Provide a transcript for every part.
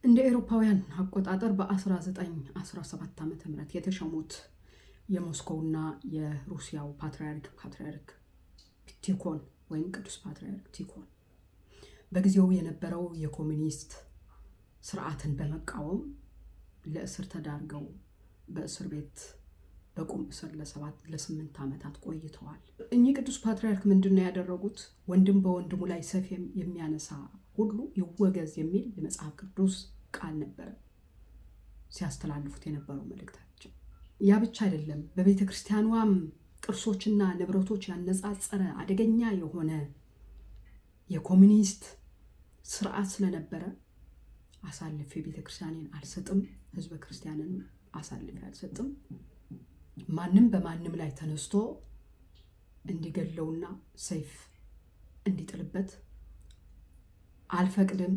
እንደ አውሮፓውያን አቆጣጠር በ1917 ዓመተ ምህረት የተሾሙት የሞስኮውና የሩሲያው ፓትርያርክ ቲኮን ወይም ቅዱስ ፓትርያርክ ቲኮን በጊዜው የነበረው የኮሙኒስት ስርዓትን በመቃወም ለእስር ተዳርገው በእስር ቤት በቁም እስር ለ8 ዓመታት ቆይተዋል። እኚህ ቅዱስ ፓትርያርክ ምንድነው ያደረጉት? ወንድም በወንድሙ ላይ ሰይፍ የሚያነሳ ሁሉ ይወገዝ የሚል የመጽሐፍ ቅዱስ ቃል ነበር ሲያስተላልፉት የነበረው መልእክታቸው። ያ ብቻ አይደለም፣ በቤተ ክርስቲያኗም ቅርሶችና ንብረቶች ያነጻጸረ አደገኛ የሆነ የኮሙኒስት ስርዓት ስለነበረ አሳልፌ ቤተ ክርስቲያንን አልሰጥም፣ ህዝበ ክርስቲያንን አሳልፌ አልሰጥም፣ ማንም በማንም ላይ ተነስቶ እንዲገለውና ሰይፍ እንዲጥልበት አልፈቅድም፣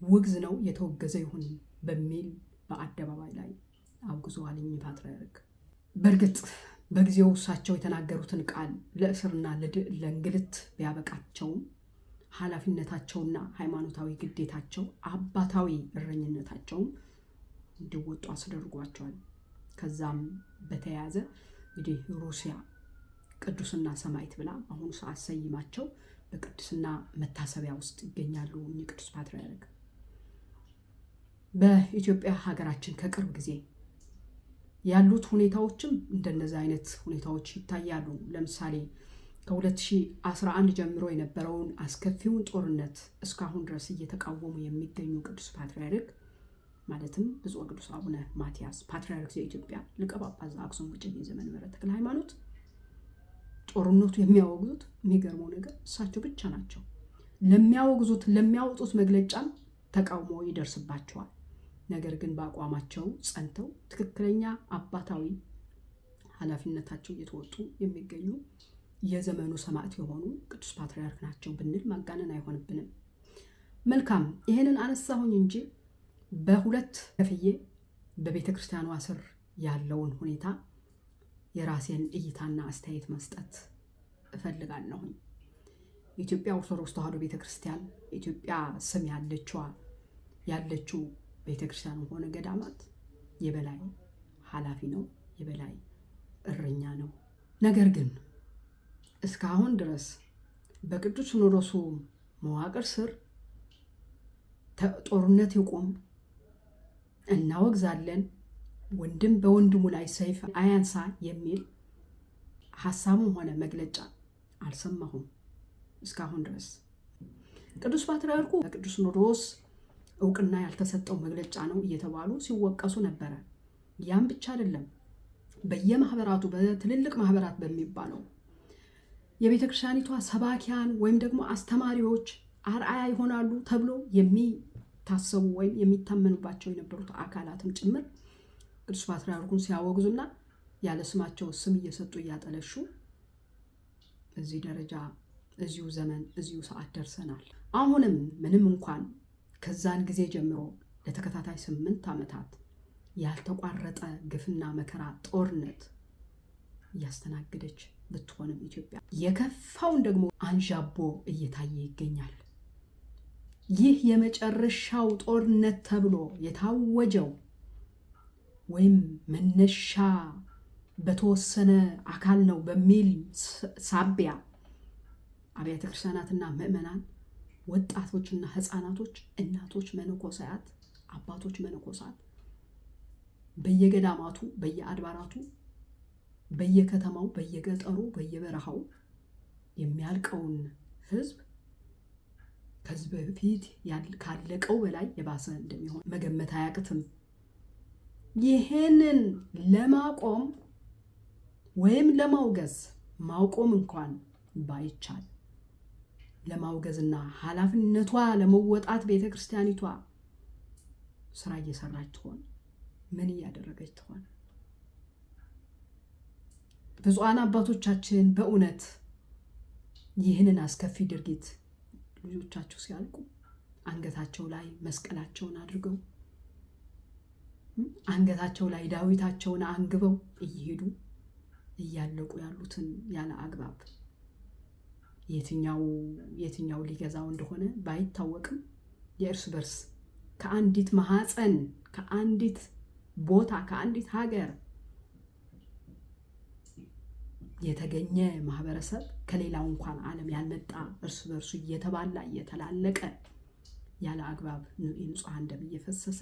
ውግዝ ነው፣ የተወገዘ ይሁን በሚል በአደባባይ ላይ አውግዘዋል እኚህ ፓትርያርክ። በእርግጥ በጊዜው እሳቸው የተናገሩትን ቃል ለእስርና ለእንግልት ቢያበቃቸውም ኃላፊነታቸውና ሃይማኖታዊ ግዴታቸው አባታዊ እረኝነታቸውም እንዲወጡ አስደርጓቸዋል። ከዛም በተያያዘ እንግዲህ ሩሲያ ቅዱስና ሰማዕት ብላ አሁን ሰዓት ሰይማቸው በቅድስና መታሰቢያ ውስጥ ይገኛሉ እኚህ ቅዱስ ፓትርያርክ። በኢትዮጵያ ሀገራችን ከቅርብ ጊዜ ያሉት ሁኔታዎችም እንደነዚህ አይነት ሁኔታዎች ይታያሉ። ለምሳሌ ከ2011 ጀምሮ የነበረውን አስከፊውን ጦርነት እስካሁን ድረስ እየተቃወሙ የሚገኙ ቅዱስ ፓትርያርክ ማለትም ብፁዕ ቅዱስ አቡነ ማትያስ ፓትርያርክ ዘኢትዮጵያ ሊቀ ጳጳስ ዘአክሱም ወዕጨጌ ዘመንበረ ተክለ ሃይማኖት ጦርነቱ የሚያወግዙት የሚገርመው ነገር እሳቸው ብቻ ናቸው። ለሚያወግዙት ለሚያወጡት መግለጫም ተቃውሞ ይደርስባቸዋል። ነገር ግን በአቋማቸው ጸንተው ትክክለኛ አባታዊ ኃላፊነታቸው እየተወጡ የሚገኙ የዘመኑ ሰማዕት የሆኑ ቅዱስ ፓትርያርክ ናቸው ብንል ማጋነን አይሆንብንም። መልካም፣ ይሄንን አነሳሁኝ እንጂ በሁለት ከፍዬ በቤተ ክርስቲያኗ ስር ያለውን ሁኔታ የራሴን እይታና አስተያየት መስጠት እፈልጋለሁ። ኢትዮጵያ ኦርቶዶክስ ተዋሕዶ ቤተክርስቲያን ኢትዮጵያ ስም ያለችው ቤተክርስቲያን ሆነ ገዳማት የበላይ ኃላፊ ነው፣ የበላይ እረኛ ነው። ነገር ግን እስካሁን ድረስ በቅዱስ ሲኖዶሱ መዋቅር ስር ጦርነት ይቁም፣ እናወግዛለን፣ ወንድም በወንድሙ ላይ ሰይፍ አያንሳ የሚል ሐሳቡም ሆነ መግለጫ አልሰማሁም እስካሁን ድረስ። ቅዱስ ፓትርያርኩ በቅዱስ ሲኖዶስ እውቅና ያልተሰጠው መግለጫ ነው እየተባሉ ሲወቀሱ ነበረ። ያም ብቻ አይደለም፣ በየማህበራቱ በትልልቅ ማህበራት በሚባለው የቤተ ክርስቲያኒቷ ሰባኪያን ወይም ደግሞ አስተማሪዎች አርአያ ይሆናሉ ተብሎ የሚታሰቡ ወይም የሚታመኑባቸው የነበሩት አካላትም ጭምር ቅዱስ ፓትርያርኩን ሲያወግዙና ያለ ስማቸው ስም እየሰጡ እያጠለሹ እዚህ ደረጃ እዚሁ ዘመን እዚሁ ሰዓት ደርሰናል። አሁንም ምንም እንኳን ከዛን ጊዜ ጀምሮ ለተከታታይ 8 ዓመታት ያልተቋረጠ ግፍና መከራ ጦርነት እያስተናገደች ብትሆንም ኢትዮጵያ የከፋውን ደግሞ አንዣቦ እየታየ ይገኛል። ይህ የመጨረሻው ጦርነት ተብሎ የታወጀው ወይም መነሻ በተወሰነ አካል ነው በሚል ሳቢያ አብያተ ክርስቲያናትና ምዕመናን፣ ወጣቶችና ህፃናቶች፣ እናቶች መነኮሳያት፣ አባቶች መነኮሳት በየገዳማቱ፣ በየአድባራቱ፣ በየከተማው፣ በየገጠሩ፣ በየበረሃው የሚያልቀውን ህዝብ ከዚህ በፊት ካለቀው በላይ የባሰ እንደሚሆን መገመት አያቅትም። ይሄንን ለማቆም ወይም ለማውገዝ ማቆም እንኳን ባይቻል ለማውገዝና ኃላፊነቷ ለመወጣት ቤተክርስቲያኒቷ ስራ እየሰራች ትሆን? ምን እያደረገች ትሆን? ብፁዓን አባቶቻችን በእውነት ይህንን አስከፊ ድርጊት ልጆቻቸው ሲያልቁ አንገታቸው ላይ መስቀላቸውን አድርገው አንገታቸው ላይ ዳዊታቸውን አንግበው እየሄዱ እያለቁ ያሉትን ያለ አግባብ የትኛው ሊገዛው እንደሆነ ባይታወቅም የእርስ በርስ ከአንዲት ማህፀን፣ ከአንዲት ቦታ፣ ከአንዲት ሀገር የተገኘ ማህበረሰብ ከሌላው እንኳን ዓለም ያልመጣ እርስ በርሱ እየተባላ እየተላለቀ ያለ አግባብ የንጹሐን ደም እየፈሰሰ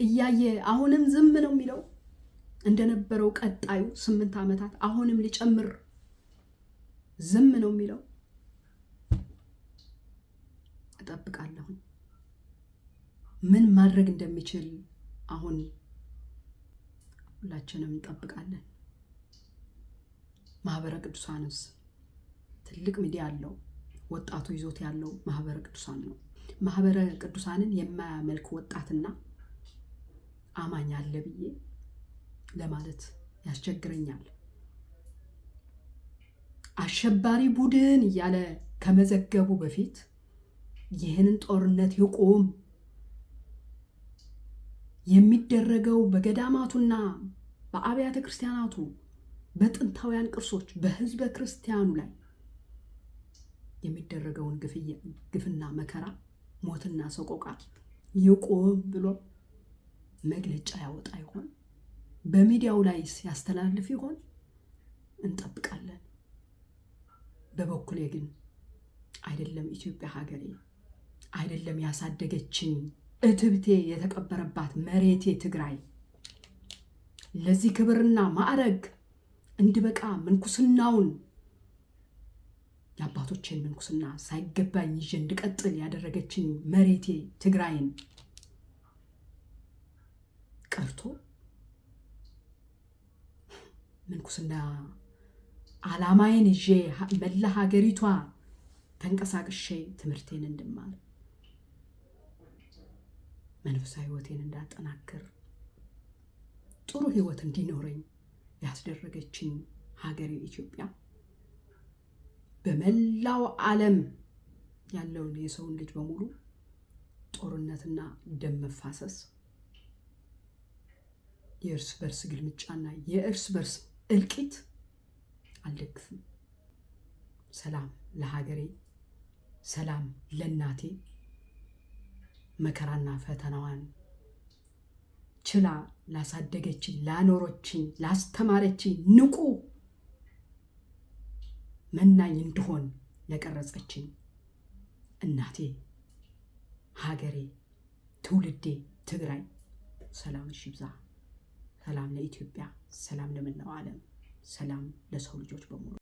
እያየ አሁንም ዝም ነው የሚለው። እንደነበረው ቀጣዩ 8 ዓመታት አሁንም ሊጨምር ዝም ነው የሚለው። እጠብቃለሁ ምን ማድረግ እንደሚችል አሁን ሁላችንም እንጠብቃለን። ማህበረ ቅዱሳንስ ትልቅ ሚዲያ አለው። ወጣቱ ይዞት ያለው ማህበረ ቅዱሳን ነው። ማህበረ ቅዱሳንን የማያመልክ ወጣትና አማኝ አለ ብዬ ለማለት ያስቸግረኛል። አሸባሪ ቡድን እያለ ከመዘገቡ በፊት ይህንን ጦርነት ይቆም፣ የሚደረገው በገዳማቱና በአብያተ ክርስቲያናቱ በጥንታውያን ቅርሶች በህዝበ ክርስቲያኑ ላይ የሚደረገውን ግፍና መከራ፣ ሞትና ሰቆቃ ይቆም ብሎ መግለጫ ያወጣ ይሆን? በሚዲያው ላይ ሲያስተላልፍ ይሆን? እንጠብቃለን። በበኩሌ ግን አይደለም ኢትዮጵያ ሀገሬ፣ አይደለም ያሳደገችኝ እትብቴ የተቀበረባት መሬቴ ትግራይ ለዚህ ክብርና ማዕረግ እንድበቃ ምንኩስናውን የአባቶቼን ምንኩስና ሳይገባኝ ይዤ እንድቀጥል ያደረገችኝ መሬቴ ትግራይን ቀርቶ ምንኩስና ዓላማዬን ይዤ መላ ሀገሪቷ ተንቀሳቅሼ ትምህርቴን እንድማር መንፈሳዊ ህይወቴን እንዳጠናክር ጥሩ ህይወት እንዲኖረኝ ያስደረገችኝ ሀገሬ ኢትዮጵያ በመላው ዓለም ያለውን የሰውን ልጅ በሙሉ ጦርነትና ደም መፋሰስ፣ የእርስ በርስ ግልምጫና የእርስ በርስ እልቂት አልደግፍም። ሰላም ለሀገሬ፣ ሰላም ለእናቴ። መከራና ፈተናዋን ችላ ላሳደገችኝ፣ ላኖረችኝ፣ ላስተማረችኝ ንቁ መናኝ እንድሆን ለቀረጸችኝ እናቴ፣ ሀገሬ፣ ትውልዴ ትግራይ ሰላም ይብዛ። ሰላም ለኢትዮጵያ፣ ሰላም ለመላው ዓለም፣ ሰላም ለሰው ልጆች በሙሉ።